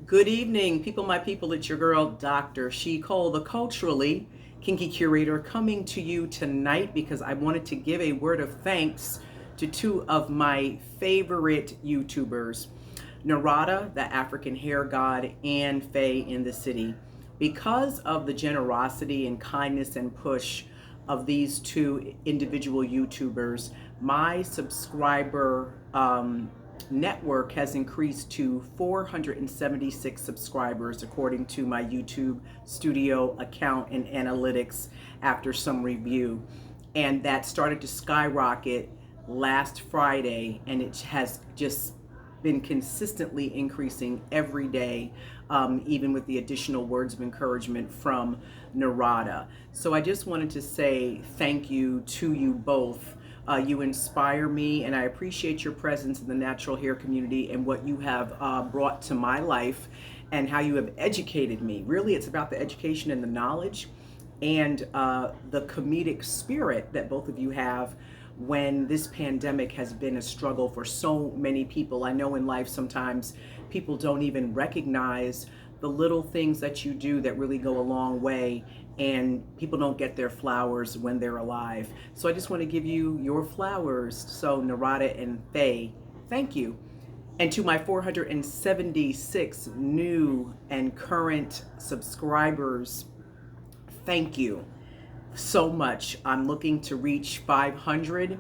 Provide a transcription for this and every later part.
Good evening, people, my people. It's your girl, Dr. She Cole, the culturally kinky curator, coming to you tonight because I wanted to give a word of thanks to two of my favorite YouTubers, Narada, the African hair god, and Faye in the City. Because of the generosity and kindness and push of these two individual YouTubers, my subscriber network has increased to 476 subscribers according to my YouTube studio account and analytics after some review. And that started to skyrocket last Friday, and it has just been consistently increasing every day, even with the additional words of encouragement from Narada. So I just wanted to say thank you to you both. You inspire me, and I appreciate your presence in the natural hair community and what you have brought to my life and how you have educated me. Really, it's about the education and the knowledge and the comedic spirit that both of you have when this pandemic has been a struggle for so many people. I know in life sometimes people don't even recognize the little things that you do that really go a long way, and people don't get their flowers when they're alive. So I just want to give you your flowers. So Narada and Faye, thank you. And to my 476 new and current subscribers, thank you so much. I'm looking to reach 500,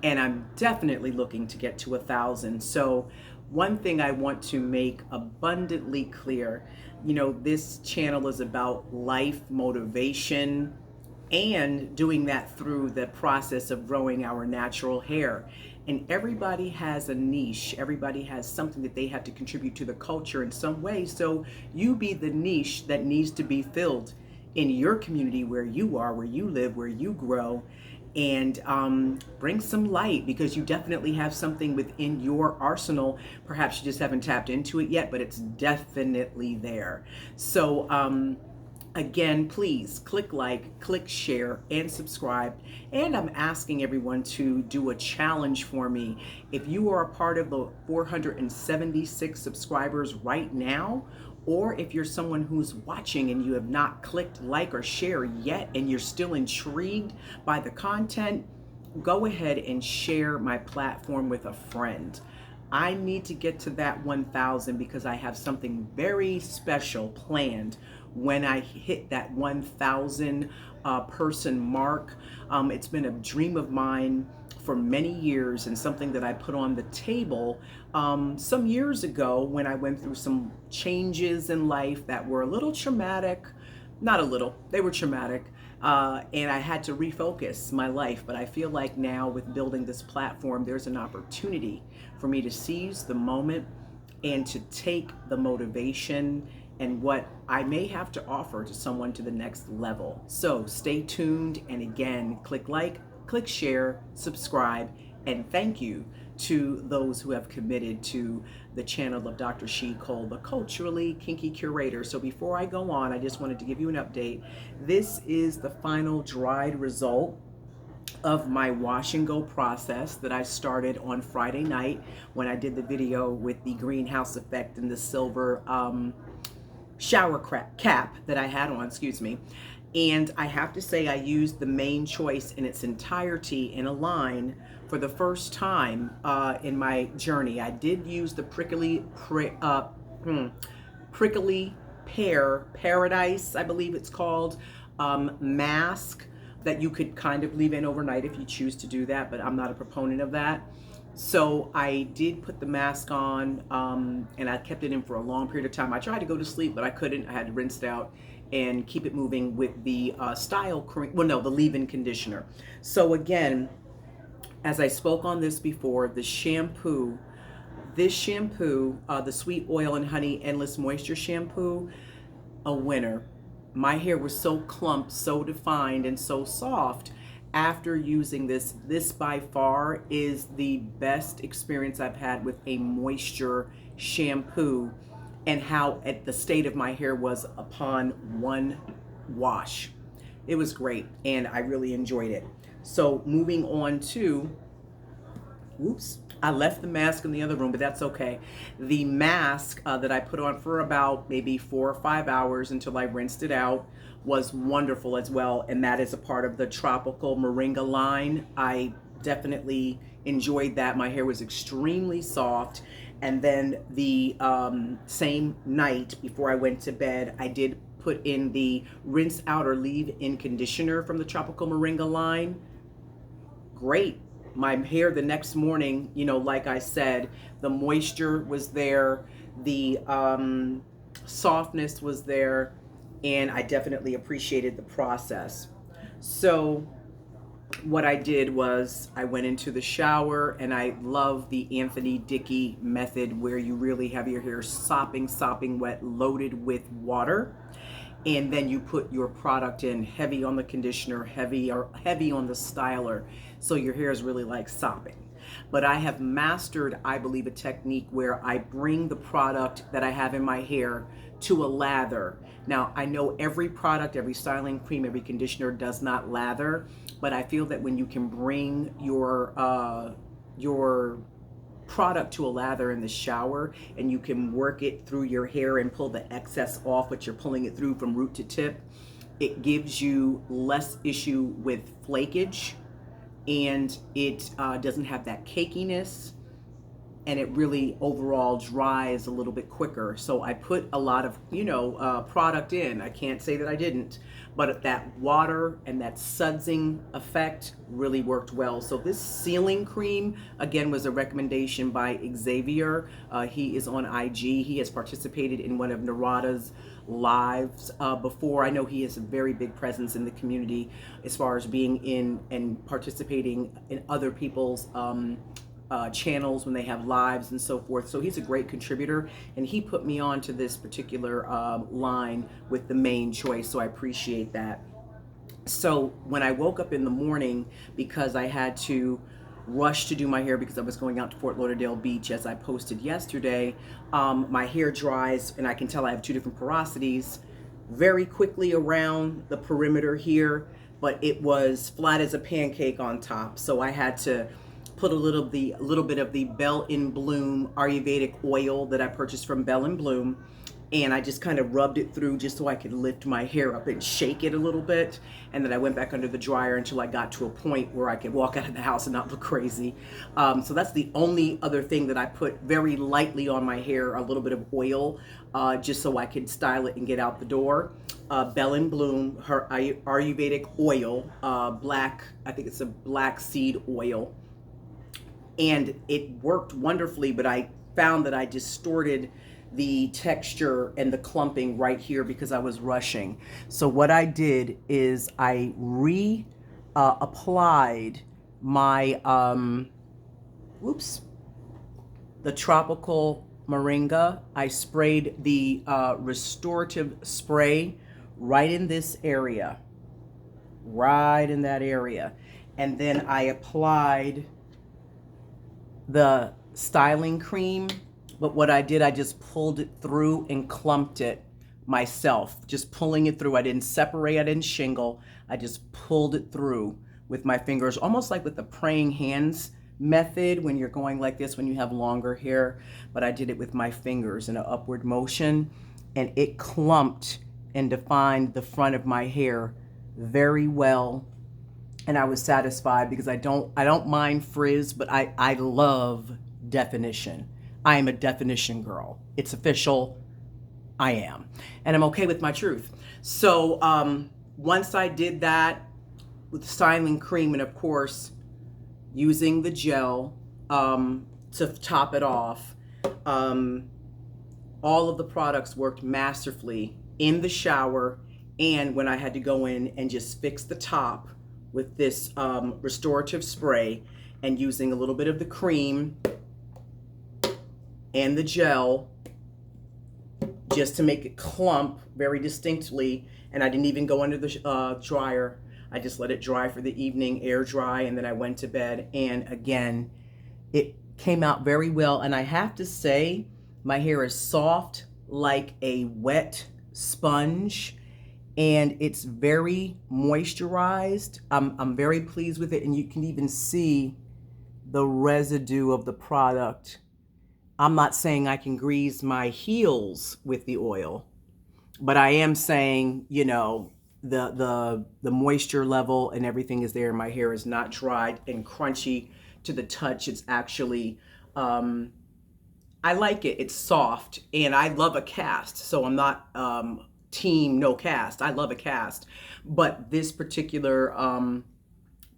and I'm definitely looking to get to 1,000. So one thing I want to make abundantly clear, this channel is about life motivation and doing that through the process of growing our natural hair. And everybody has a niche. Everybody has something that they have to contribute to the culture in some way. So you be the niche that needs to be filled in your community, where you are, where you live, where you grow, and bring some light, because you definitely have something within your arsenal. Perhaps you just haven't tapped into it yet, but it's definitely there. So again, please click like, click share, and subscribe. And I'm asking everyone to do a challenge for me. If you are a part of the 476 subscribers right now, or if you're someone who's watching and you have not clicked like or share yet and you're still intrigued by the content, go ahead and share my platform with a friend. I need to get to that 1,000 because I have something very special planned when I hit that 1,000 person mark. It's been a dream of mine for many years, and something that I put on the table some years ago when I went through some changes in life that were a little traumatic. Not a little, they were traumatic. And I had to refocus my life. But I feel like now, with building this platform, there's an opportunity for me to seize the moment and to take the motivation and what I may have to offer to someone to the next level. So stay tuned, and again, click like, click share, subscribe, and thank you to those who have committed to the channel of Dr. She Cole, the culturally kinky curator. So before I go on, I just wanted to give you an update. This is the final dried result of my wash and go process that I started on Friday night when I did the video with the greenhouse effect and the silver shower cap that I had on, excuse me. And I have to say, I used the main choice in its entirety in a line for the first time in my journey. I did use the prickly pear paradise, I believe it's called, mask that you could kind of leave in overnight if you choose to do that, but I'm not a proponent of that. So I did put the mask on, and I kept it in for a long period of time. I tried to go to sleep, but I couldn't. I had to rinse it out and keep it moving with the style cream, well, no, the leave-in conditioner. So again, as I spoke on this before, this shampoo, the Sweet Oil and Honey Endless Moisture Shampoo, a winner. My hair was so clumped, so defined, and so soft after using this. This by far is the best experience I've had with a moisture shampoo, and how at the state of my hair was upon one wash. It was great, and I really enjoyed it. So moving on to, oops, I left the mask in the other room, but that's okay. The mask that I put on for about maybe 4 or 5 hours until I rinsed it out was wonderful as well. And that is a part of the tropical moringa line. I definitely enjoyed that. My hair was extremely soft. And then the same night before I went to bed, I did put in the rinse out or leave in conditioner from the tropical moringa line. Great. My hair the next morning, like I said, the moisture was there, the softness was there, and I definitely appreciated the process. So what I did was I went into the shower, and I love the Anthony Dickey method where you really have your hair sopping wet, loaded with water. And then you put your product in heavy on the conditioner, heavy on the styler, so your hair is really like sopping. But I have mastered, I believe, a technique where I bring the product that I have in my hair to a lather. Now, I know every product, every styling cream, every conditioner does not lather, but I feel that when you can bring your product to a lather in the shower and you can work it through your hair and pull the excess off, but you're pulling it through from root to tip, it gives you less issue with flakage, and it doesn't have that cakiness, and it really overall dries a little bit quicker. So I put a lot of product in. I can't say that I didn't, but that water and that sudsing effect really worked well. So this sealing cream, again, was a recommendation by Xavier. He is on IG. He has participated in one of Narada's lives before. I know he has a very big presence in the community as far as being in and participating in other people's channels when they have lives and so forth. So he's a great contributor, and he put me on to this particular line with the main choice. So I appreciate that. So when I woke up in the morning, because I had to rush to do my hair because I was going out to Fort Lauderdale Beach, as I posted yesterday, my hair dries, and I can tell I have two different porosities very quickly around the perimeter here, but it was flat as a pancake on top. So I had to put a little bit of the Bell in Bloom Ayurvedic oil that I purchased from Bell in Bloom, and I just kind of rubbed it through just so I could lift my hair up and shake it a little bit. And then I went back under the dryer until I got to a point where I could walk out of the house and not look crazy. So that's the only other thing that I put very lightly on my hair, a little bit of oil, just so I could style it and get out the door. Bell in Bloom, her Ayurvedic oil, black, I think it's a black seed oil. And it worked wonderfully, but I found that I distorted the texture and the clumping right here because I was rushing. So what I did is I applied my the tropical moringa. I sprayed the restorative spray right in this area, right in that area, and then I applied the styling cream. But what I did, I just pulled it through and clumped it myself, just pulling it through. I didn't separate, I didn't shingle. I just pulled it through with my fingers, almost like with the praying hands method when you're going like this when you have longer hair. But I did it with my fingers in an upward motion, and it clumped and defined the front of my hair very well. And I was satisfied because I don't mind frizz, but I love definition. I am a definition girl. It's official. I am. And I'm okay with my truth. So once I did that with styling cream, and of course using the gel to top it off, all of the products worked masterfully in the shower, and when I had to go in and just fix the top with this restorative spray and using a little bit of the cream and the gel just to make it clump very distinctly. And I didn't even go under the dryer. I just let it dry for the evening, air dry, and then I went to bed. And again, it came out very well. And I have to say, my hair is soft like a wet sponge, and it's very moisturized. I'm very pleased with it, and you can even see the residue of the product. I'm not saying I can grease my heels with the oil, but I am saying, you know, the moisture level and everything is there. My hair is not dried and crunchy to the touch. It's actually, I like it. It's soft, and I love a cast. So I'm not team no cast. I love a cast, but this particular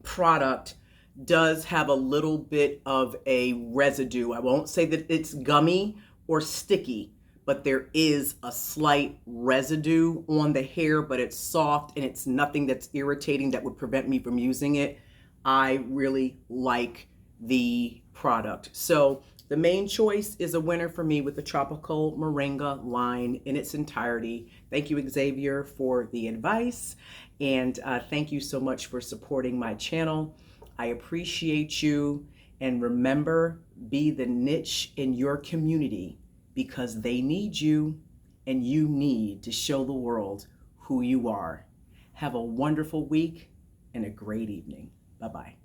product does have a little bit of a residue. I won't say that it's gummy or sticky, but there is a slight residue on the hair, but it's soft and it's nothing that's irritating that would prevent me from using it. I really like the product. So the main choice is a winner for me with the Tropical Moringa line in its entirety. Thank you, Xavier, for the advice. And thank you so much for supporting my channel. I appreciate you. And remember, be the niche in your community because they need you and you need to show the world who you are. Have a wonderful week and a great evening. Bye-bye.